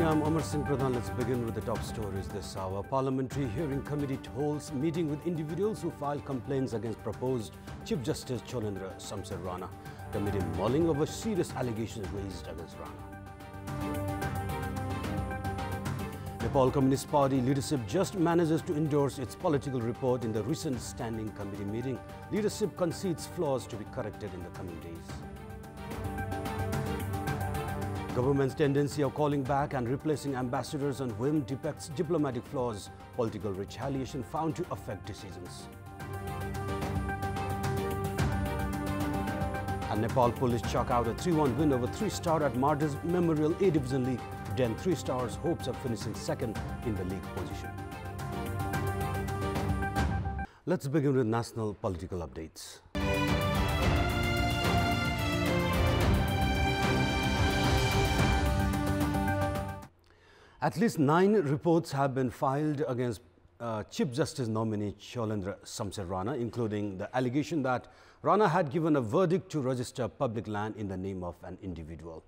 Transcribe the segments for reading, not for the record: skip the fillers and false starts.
I'm Amar Singh Pradhan. Let's begin with the top stories this hour. Parliamentary Hearing Committee holds meeting with individuals who filed complaints against proposed Chief Justice Cholendra Shamsher Rana. Committee mulling over serious allegations raised against Rana. Nepal Communist Party leadership just manages to endorse its political report in the recent standing committee meeting. Leadership concedes flaws to be corrected in the coming days. Government's tendency of calling back and replacing ambassadors on whim depicts diplomatic flaws, political retaliation found to affect decisions. And Nepal police chalk out a 3-1 win over 3-star at Martyrs Memorial A Division League. Den 3 Stars hopes of finishing second in the league position. Let's begin with national political updates. At least 9 reports have been filed against Chief Justice nominee Cholendra Shamsher Rana, including the allegation that Rana had given a verdict to register public land in the name of an individual.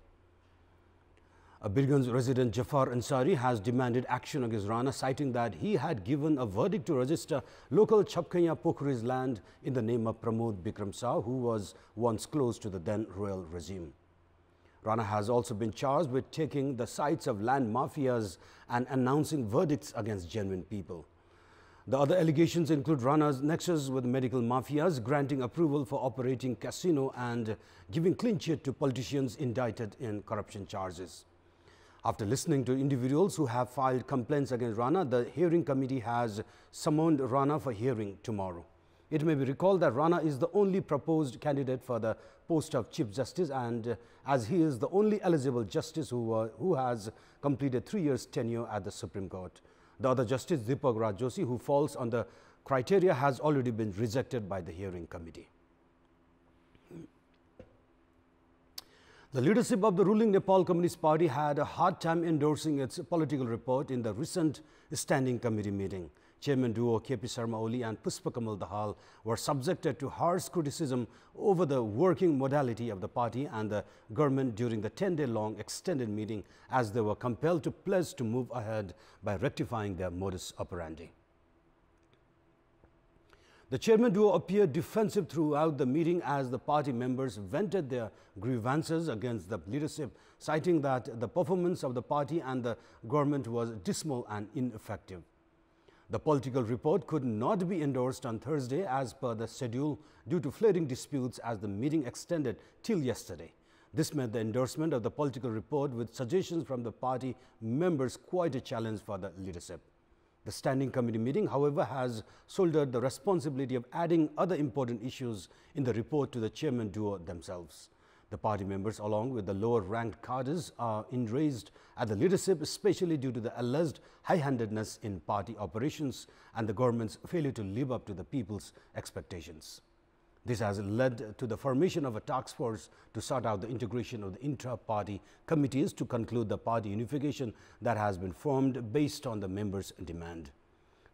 A Birgunj resident Jafar Ansari has demanded action against Rana, citing that he had given a verdict to register local Chapkaiya Pokhari's land in the name of Pramod Bikram Sahu, who was once close to the then royal regime. Rana has also been charged with taking the sites of land mafias and announcing verdicts against genuine people. The other allegations include Rana's nexus with medical mafias, granting approval for operating casino and giving clean chit to politicians indicted in corruption charges. After listening to individuals who have filed complaints against Rana, the hearing committee has summoned Rana for hearing tomorrow. It may be recalled that Rana is the only proposed candidate for the post of Chief Justice, and as he is the only eligible justice who has completed 3 years tenure at the Supreme Court. The other justice, Deepak Raj Joshi, who falls on the criteria, has already been rejected by the hearing committee. The leadership of the ruling Nepal Communist Party had a hard time endorsing its political report in the recent standing committee meeting. Chairman duo KP Sharma Oli and Pushpa Kamal Dahal were subjected to harsh criticism over the working modality of the party and the government during the 10-day-long extended meeting, as they were compelled to pledge to move ahead by rectifying their modus operandi. The chairman duo appeared defensive throughout the meeting as the party members vented their grievances against the leadership, citing that the performance of the party and the government was dismal and ineffective. The political report could not be endorsed on Thursday as per the schedule due to flaring disputes as the meeting extended till yesterday. This made the endorsement of the political report with suggestions from the party members quite a challenge for the leadership. The standing committee meeting, however, has shouldered the responsibility of adding other important issues in the report to the chairman duo themselves. The party members, along with the lower-ranked cadres, are enraged at the leadership, especially due to the alleged high-handedness in party operations and the government's failure to live up to the people's expectations. This has led to the formation of a task force to sort out the integration of the intra-party committees to conclude the party unification that has been formed based on the members' demand.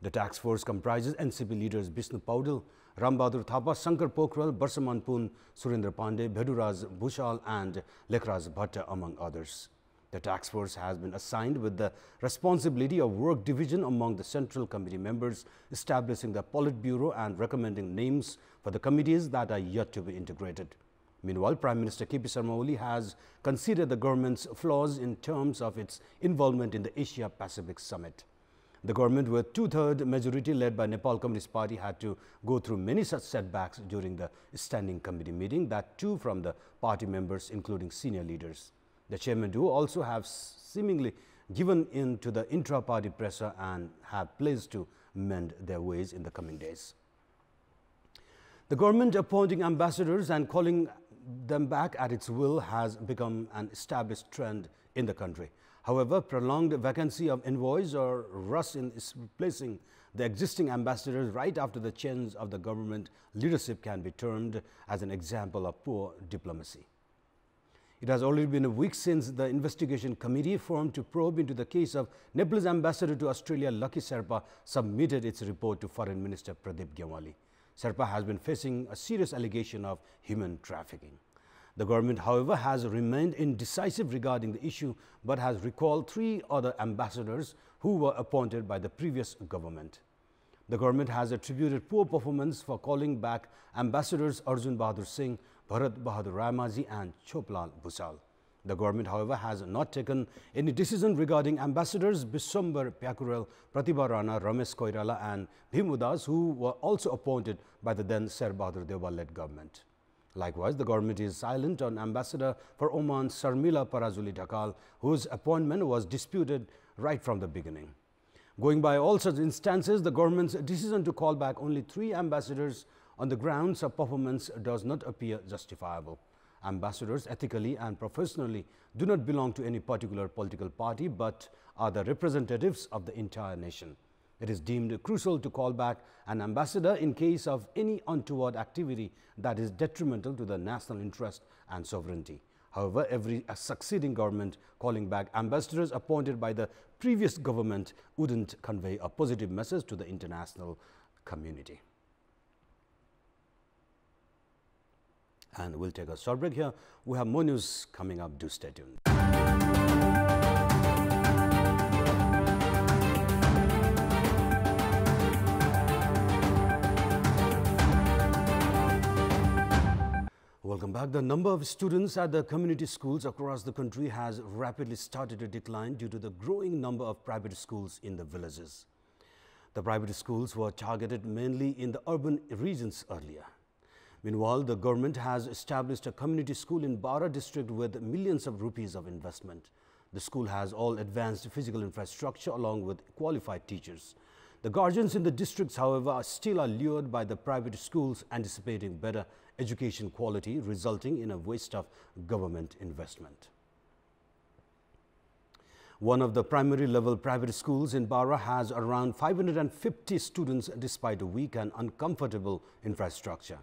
The task force comprises NCP leaders Bishnu Paudel, Rambahadur Thapa, Shankar Pokhrel, Barsaman Pun, Surendra Pandey, Bheduraj Bhushal and Lekhraj Bhatta, among others. The task force has been assigned with the responsibility of work division among the central committee members, establishing the Politburo and recommending names for the committees that are yet to be integrated. Meanwhile, Prime Minister KP Sharma Oli has conceded the government's flaws in terms of its involvement in the Asia-Pacific Summit. The government, with 2/3 majority led by Nepal Communist Party, had to go through many such setbacks during the standing committee meeting, that too from the party members, including senior leaders. The chairman duo also have seemingly given in to the intra-party pressure and have pledged to mend their ways in the coming days. The government appointing ambassadors and calling them back at its will has become an established trend in the country. However, prolonged vacancy of envoys or rush in replacing the existing ambassadors right after the change of the government leadership can be termed as an example of poor diplomacy. It has already been a week since the investigation committee formed to probe into the case of Nepal's ambassador to Australia, Lucky Sherpa, submitted its report to Foreign Minister Pradeep Gyawali. Sherpa has been facing a serious allegation of human trafficking. The government, however, has remained indecisive regarding the issue but has recalled 3 other ambassadors who were appointed by the previous government. The government has attributed poor performance for calling back ambassadors Arjun Bahadur Singh, Bharat Bahadur Ramaji and Choplal Bhusal. The government, however, has not taken any decision regarding ambassadors Biswambar Pyakurel, Pratibha Rana, Ramesh Koirala and Bhim Udas, who were also appointed by the then Sher Bahadur Deuba-led government. Likewise, the government is silent on Ambassador for Oman Sharmila Parazuli Dhakal, whose appointment was disputed right from the beginning. Going by all such instances, the government's decision to call back only 3 ambassadors on the grounds of performance does not appear justifiable. Ambassadors ethically and professionally do not belong to any particular political party but are the representatives of the entire nation. It is deemed crucial to call back an ambassador in case of any untoward activity that is detrimental to the national interest and sovereignty. However, every succeeding government calling back ambassadors appointed by the previous government wouldn't convey a positive message to the international community. And we'll take a short break here. We have more news coming up. Do stay tuned. Welcome back. The number of students at the community schools across the country has rapidly started to decline due to the growing number of private schools in the villages. The private schools were targeted mainly in the urban regions earlier. Meanwhile, the government has established a community school in Bara district with millions of rupees of investment. The school has all advanced physical infrastructure along with qualified teachers. The guardians in the districts, however, are still lured by the private schools, anticipating better education quality, resulting in a waste of government investment. One of the primary level private schools in Bara has around 550 students despite a weak and uncomfortable infrastructure.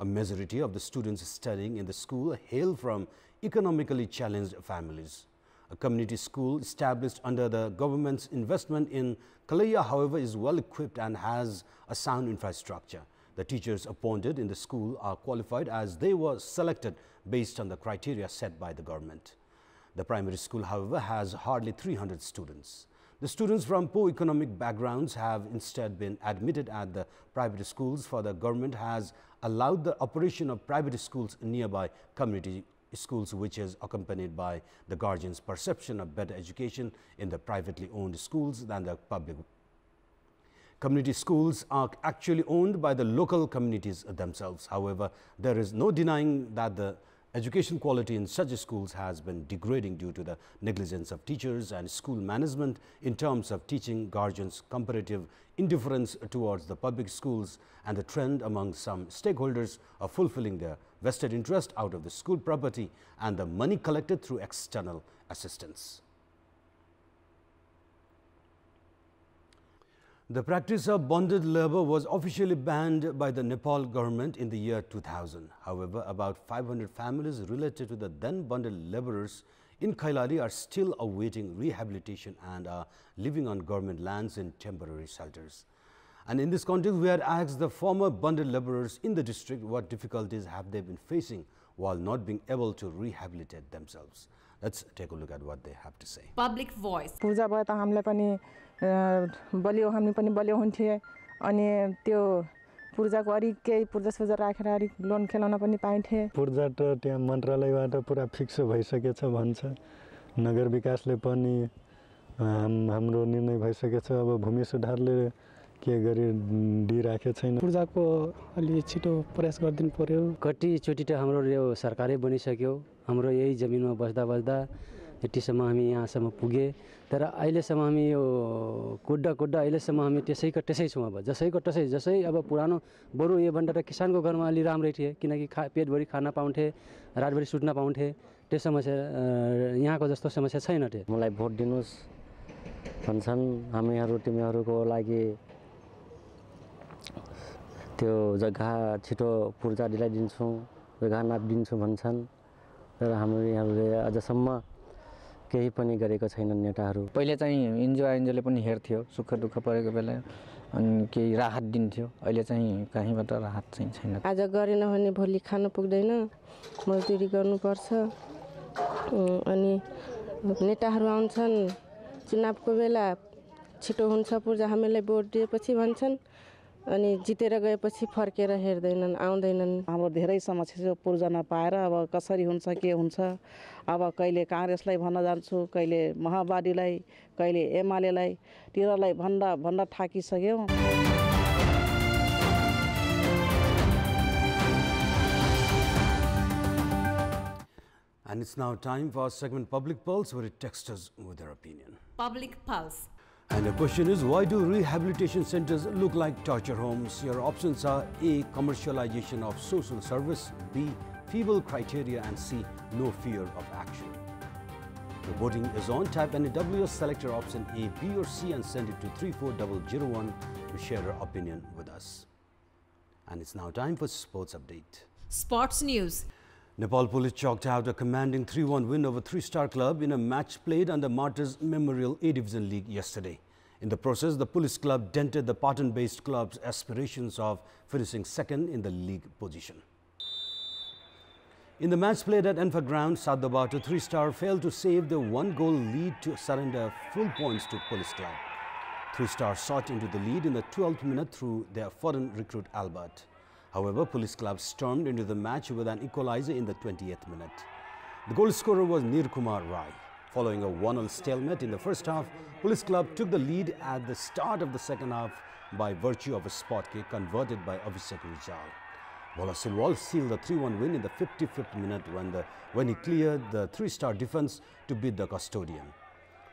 A majority of the students studying in the school hail from economically challenged families. A community school established under the government's investment in Kalaya, however, is well equipped and has a sound infrastructure. The teachers appointed in the school are qualified as they were selected based on the criteria set by the government. The primary school, however, has hardly 300 students. The students from poor economic backgrounds have instead been admitted at the private schools, for the government has allowed the operation of private schools nearby community schools, which is accompanied by the guardians' perception of better education in the privately owned schools than the public. Community schools are actually owned by the local communities themselves. However, there is no denying that the education quality in such schools has been degrading due to the negligence of teachers and school management in terms of teaching guardians' comparative indifference towards the public schools and the trend among some stakeholders of fulfilling their vested interest out of the school property and the money collected through external assistance. The practice of bonded labor was officially banned by the Nepal government in the year 2000. However, about 500 families related to the then bonded laborers in Kailali are still awaiting rehabilitation and are living on government lands in temporary shelters. And in this context, we had asked the former bonded laborers in the district what difficulties have they been facing while not being able to rehabilitate themselves. Let's take a look at what they have to say. Public voice. बलियो हामी पनि बलियो हुन्थे अनि त्यो पूर्जाको अरि केही पूर्जा सुजा राखेर अरि लोन खेलाउन पनि पाइन्थे पूर्जा त त्यहाँ मन्त्रालयबाट पुरा फिक्स भइसकेछ भन्छ नगर विकासले पनि हाम्रो निर्णय भइसकेछ अब भूमि सुधारले के गरी दिइराखेको छैन पूर्जाको अलि छिटो प्रयास गर्दिन पर्यो कति चोटी त हाम्रो यो सरकारै बनिसक्यो हाम्रो यही जमिनमा बस्दा यतिसम्म हामी यहाँसम्म पुगे तर अहिलेसम्म हामी यो कुड्दा अहिलेसम्म हामी त्यसै छौँ अब जसै अब पुरानो बरु यो भन्दा त किसानको घरमा अलि राम्रै थिए किनकि पेटभरि खान पाउँथे रातभरि सुत्न पाउँथे त्यो समस्या यहाँको जस्तो समस्या छैन त्यो मलाई भोट दिनुस् भन्छन् हामीहरू तिमीहरूको लागि त्यो जग्गा छिटो पूर्जा दिलाइदिन्छौँ जग्गा नापिदिन्छौँ भन्छन् तर हामीहरूले अझसम्म केही पनि गरेको छैनन् नेताहरू पहिले चाहिँ एनजिओले पनि हेर्थ्यो सुख दुःख परेको बेला अनि केही राहत दिन्थ्यो अहिले चाहिँ कहीँबाट राहत चाहिँ छैन आज गरेन भने भोलि खानु पुग्दैन मजदुरी गर्नुपर्छ अनि नेताहरू आउँछन् चुनावको बेला छिटो हुन्छ पूजा हामीलाई भोट दिएपछि भन्छन् अनि जितेर गएपछि फर्केर हेर्दैनन् आउँदैनन् हाम्रो धेरै समस्या छ पूर्जा नपाएर अब कसरी हुन्छ के हुन्छ अब कहिले कांग्रेसलाई भन्न जान्छु कहिले माओवादीलाई कहिले एमालेलाई तिनीहरूलाई भन्दा थाकिसक्यौं And it's now time for our segment Public Pulse, where it texts us with their opinion. Public Pulse. And the question is, why do rehabilitation centers look like torture homes? Your options are A, commercialization of social service, B, feeble criteria, and C, no fear of action. The voting is on. Type any WS selector option A, B or C and send it to 34001 to share your opinion with us. And it's now time for sports update. Sports news. Nepal police chalked out a commanding 3-1 win over Three-Star Club in a match played under Martyrs Memorial A-Division League yesterday. In the process, the police club dented the Patan-based club's aspirations of finishing second in the league position. In the match played at Enfa ground, Sadabatu Three-Star failed to save the one-goal lead to surrender full points to police club. Three-Star sought into the lead in the 12th minute through their foreign recruit Albert. However, police club stormed into the match with an equalizer in the 28th minute. The goal scorer was Nirkumar Rai. Following a 1-0 stalemate in the first half, police club took the lead at the start of the second half by virtue of a spot kick converted by Abhishek Rijal. Bola Silwal sealed the 3-1 win in the 55th minute when he cleared the Three-Star defense to beat the custodian.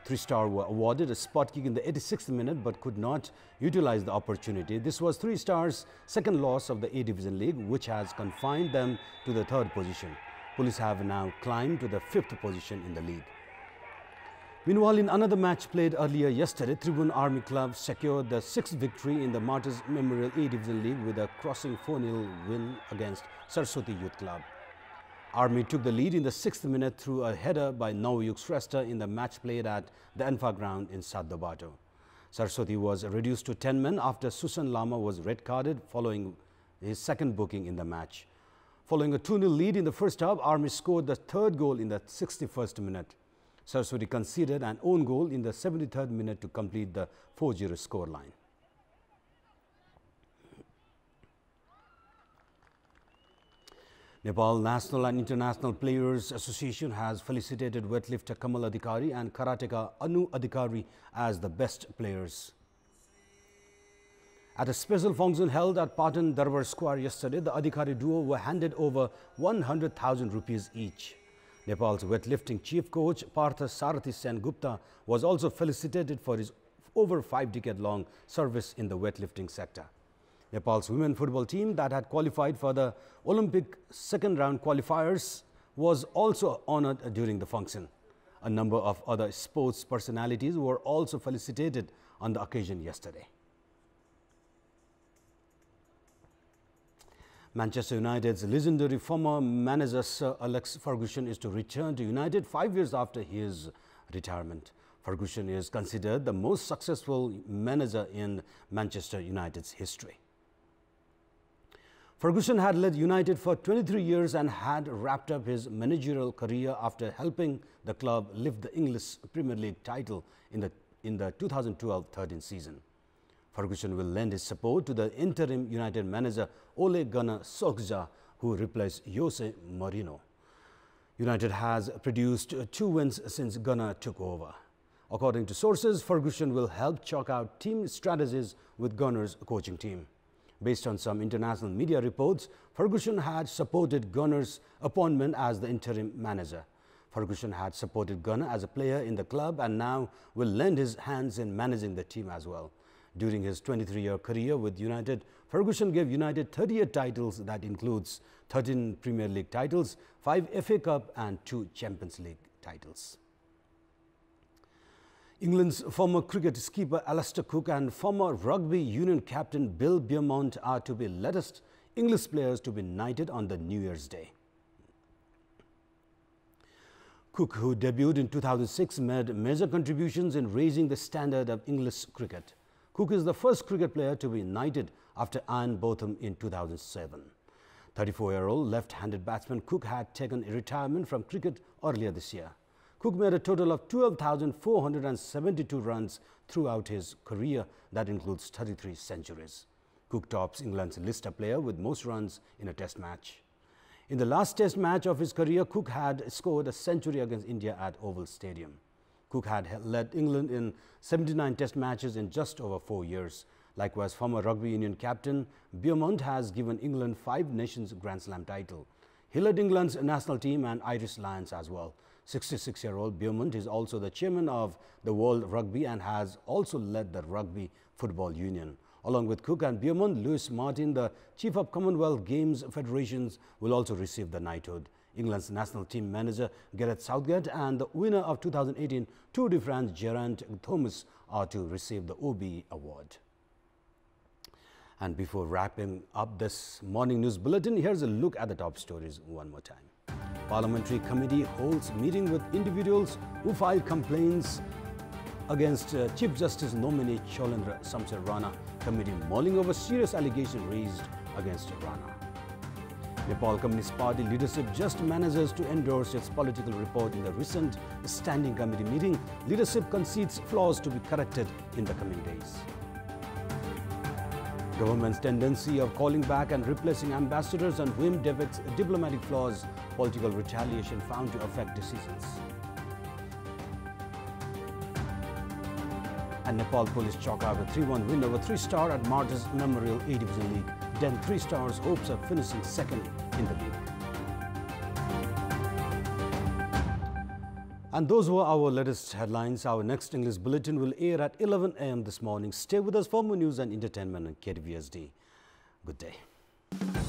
Three-Star were awarded a spot kick in the 86th minute but could not utilize the opportunity. This was Three-Star's second loss of the A-Division League, which has confined them to the third position. Police have now climbed to the fifth position in the league. Meanwhile, in another match played earlier yesterday, Tribune Army Club secured the sixth victory in the Martyrs Memorial A-Division League with a crossing 4-0 win against Saraswati Youth Club. Army took the lead in the 6th minute through a header by Nauyuk Shrestha in the match played at the Enfa ground in Saddabato. Saraswati was reduced to 10 men after Susan Lama was red-carded following his second booking in the match. Following a 2-0 lead in the first half, Army scored the third goal in the 61st minute. Saraswati conceded an own goal in the 73rd minute to complete the 4-0 scoreline. Nepal National and International Players Association has felicitated weightlifter Kamal Adhikari and karateka Anu Adhikari as the best players. At a special function held at Patan Darbar Square yesterday, the Adhikari duo were handed over 100,000 rupees each. Nepal's weightlifting chief coach Partha Sarathi Sen Gupta was also felicitated for his over 5-decade-long service in the weightlifting sector. Nepal's women football team that had qualified for the Olympic second-round qualifiers was also honored during the function. A number of other sports personalities were also felicitated on the occasion yesterday. Manchester United's legendary former manager Sir Alex Ferguson is to return to United 5 years after his retirement. Ferguson is considered the most successful manager in Manchester United's history. Ferguson had led United for 23 years and had wrapped up his managerial career after helping the club lift the English Premier League title in the 2012-13 season. Ferguson will lend his support to the interim United manager Ole Gunnar Solskjaer, who replaced Jose Mourinho. United has produced 2 wins since Gunnar took over. According to sources, Ferguson will help chalk out team strategies with Gunnar's coaching team. Based on some international media reports, Ferguson had supported Gunnar's appointment as the interim manager. Ferguson had supported Gunnar as a player in the club and now will lend his hands in managing the team as well. During his 23-year career with United, Ferguson gave United 38 titles that includes 13 Premier League titles, 5 FA Cup and 2 Champions League titles. England's former cricket skipper Alastair Cook and former rugby union captain Bill Beaumont are to be latest English players to be knighted on the New Year's Day. Cook, who debuted in 2006, made major contributions in raising the standard of English cricket. Cook is the first cricket player to be knighted after Ian Botham in 2007. 34-year-old left-handed batsman Cook had taken retirement from cricket earlier this year. Cook made a total of 12,472 runs throughout his career. That includes 33 centuries. Cook tops England's list of players with most runs in a test match. In the last test match of his career, Cook had scored a century against India at Oval Stadium. Cook had led England in 79 test matches in just over 4 years. Likewise, former rugby union captain Beaumont has given England 5 Nations Grand Slam title. He led England's national team and Irish Lions as well. 66-year-old Beaumont is also the chairman of the World Rugby and has also led the Rugby Football Union. Along with Cook and Beaumont, Lewis Martin, the chief of Commonwealth Games Federations, will also receive the knighthood. England's national team manager Gareth Southgate and the winner of 2018 Tour de France Geraint Thomas are to receive the OBE award. And before wrapping up this morning news bulletin, here's a look at the top stories one more time. Parliamentary committee holds meeting with individuals who filed complaints against Chief Justice nominee Cholendra Samsar Rana. Committee mulling over serious allegation raised against Rana. Nepal Communist Party leadership just manages to endorse its political report in the recent standing committee meeting. Leadership concedes flaws to be corrected in the coming days. Government's tendency of calling back and replacing ambassadors on whim depicts diplomatic flaws. Political retaliation found to affect decisions. And Nepal police chalk out a 3-1 win over 3-star at Martyrs Memorial A-Division League. Then 3 Stars hopes of finishing second in the league. And those were our latest headlines. Our next English bulletin will air at 11 a.m. this morning. Stay with us for more news and entertainment on KTVSD. Good day.